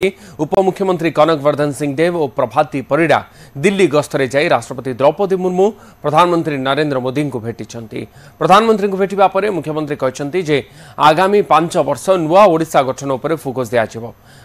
उपमुख्यमंत्री कनक वर्धन सिंहदेव और प्रभाती परिड़ा दिल्ली गस्तरे जाई राष्ट्रपति द्रौपदी मुर्मू प्रधानमंत्री नरेंद्र मोदी को भेटी। प्रधानमंत्री को भेटिबा परे मुख्यमंत्री कहते जे आगामी 5 वर्ष नुआ ओडिशा गठन उपर फोकस दिया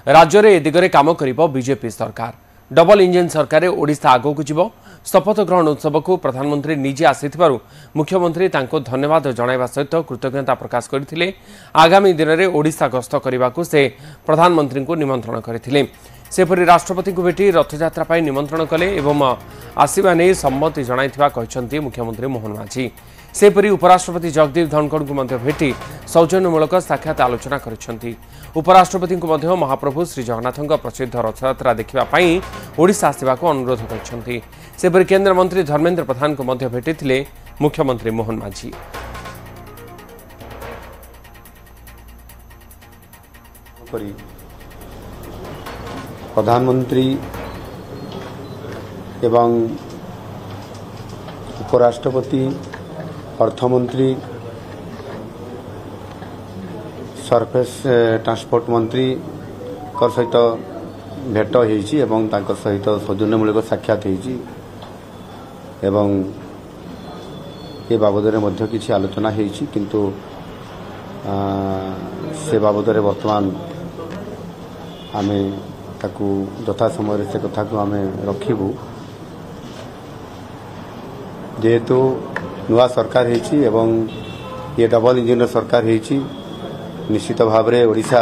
राज्य में ए दिगरे काम करिबो बीजेपी सरकार। डबल इंजिन सरकार ओडिशा आगो को जीवो। शपथ ग्रहण उत्सव को प्रधानमंत्री निजे आसीथिबारु मुख्यमंत्री तांको धन्यवाद जणाइबा सहित कृतज्ञता प्रकाश करथिले। आगामी दिन में ओडिशा गस्त करने से प्रधानमंत्री को निमंत्रण करथिले। सेपरि राष्ट्रपति को भेटी रथयात्रा पर निमंत्रण कले एवं आसवा नहीं सम्मति जणाइथिबा कहछन्ती मुख्यमंत्री मोहन माझी। सेपरि उपराष्ट्रपति जगदीप धनखड़ को मध्य भेटी सौजन्यमूलक साक्षात आलोचना करिसेंती। उपराष्ट्रपति को मध्य महाप्रभु श्री जगन्नाथଙ୍କ प्रसिद्ध रथयात्रा देखिबा पई ओडिशा आसीबा को अनुरोध करिसेंती। सेपरि केंद्र मंत्री धर्मेंद्र प्रधान को मध्य भेटिथिले मुख्यमंत्री मोहन माझी। प्रधानमंत्री एवं उपराष्ट्रपति अर्थमंत्री सरफेस ट्रांसपोर्ट मंत्री सहित भेट होइछि एवं तांकर सहित सौजन्यमूलक साक्षात होइछि एवं ए बाबदरे मध्य किछि आलोचना होइछि किंतु से बाबदरे वर्तमान आमे ताकू यथा समय से कथा को आमे रखिबू। जेहेतु नुआ सरकार होइछि एवं ये डबल इंजिन सरकार होइछि निश्चित भाव में ओडिशा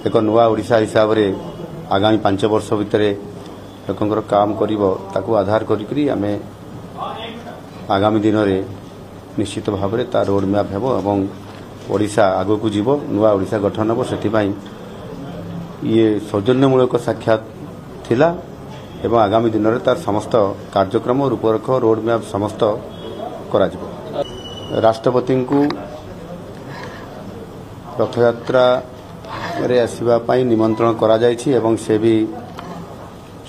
एक नुआ ओडिशा हिसाब रे आगामी 5 वर्ष भितर लोकंकर काम करिवो ताकू आधार करी आमे आगामी दिन में निश्चित भाव में ता रोड मैप हेबो एवं ओडिशा आगो को जीवो नुआ ओडिशा गठन हेबो। सेटिबाई ये सौजन्यमूलक साक्षात थिला एवं आगामी दिन में तार समस्त कार्यक्रम रूपरेख रोड मैप समस्त करा जिवो। राष्ट्रपति को रथयात्रा रे आसीबा पई निमंत्रण करा जायछि एवं से भी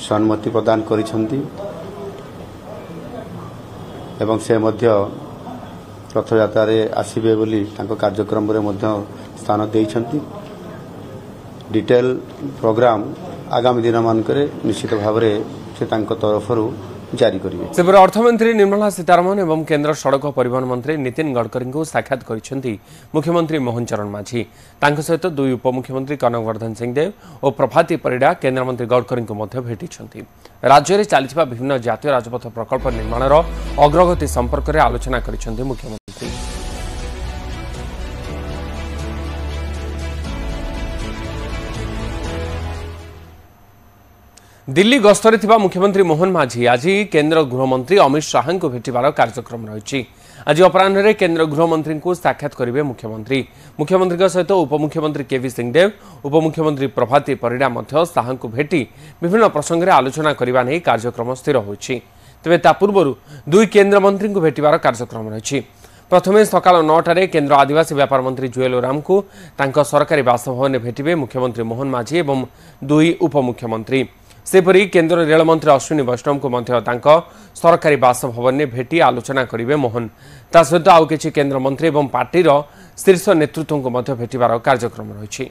सम्मति प्रदान करिसंती एवं से मध्य रथयात्रा रे आसीबे बोली तांको कार्यक्रम रे मध्य स्थान देइछंती। डिटेल प्रोग्राम आगामी दिन मानकरे निश्चित भाव में से तांको तरफरु जारी करिवे। सेपरि अर्थमंत्री निर्मला सीतारमण एवं केंद्र सड़क परिवहन मंत्री नितिन गडकरी को साक्षात करिसेंती मुख्यमंत्री मोहन चरण माझी। तांको सहित दुई उपमुख्यमंत्री कनक वर्धन सिंहदेव और प्रभाती परिड़ा केंद्र मंत्री गडकरी को मध्य भेटिसेंती। राज्य में चलथिबा विभिन्न जातीय राजपथ प्रकल्प निर्माणर अग्रगति संपर्क में आलोचना करिसेंती मुख्यमंत्री। दिल्ली गस्तरे थिबा मुख्यमंत्री मोहन माझी आज केंद्र गृहमंत्री अमित शाह को भेटिबार कार्यक्रम रही। आज अपराह्न केंद्र गृहमंत्री को साक्षात करेंगे मुख्यमंत्री सहित उपमुख्यमंत्री केवी सिंहदेव उपमुख्यमंत्री प्रभाती परिड़ा मध्य शाह को भेटी विभिन्न प्रसंग में आलोचना करने नहीं कार्यक्रम स्थिर होइछि। तेबे ता पूर्व दुई केंद्र मंत्री को भेटिबार कार्यक्रम रही। प्रथमे सकाल 9टारे केंद्र आदिवासी व्यापार मंत्री जुएल ओराम को तांको सरकारी बासभवन में भेटिबे मुख्यमंत्री मोहन माझी एवं दुई उपमुख्यमंत्री। सेपरि केंद्र रेल मंत्री अश्विनी वैष्णव को मध्य तांको सरकारी बासभवन में भेटी आलोचना करिवे मोहन। ता सहित आउ किछि केंद्र मंत्री एवं पार्टीर शीर्ष नेतृत्व को मध्य भेटिबार कार्यक्रम रही।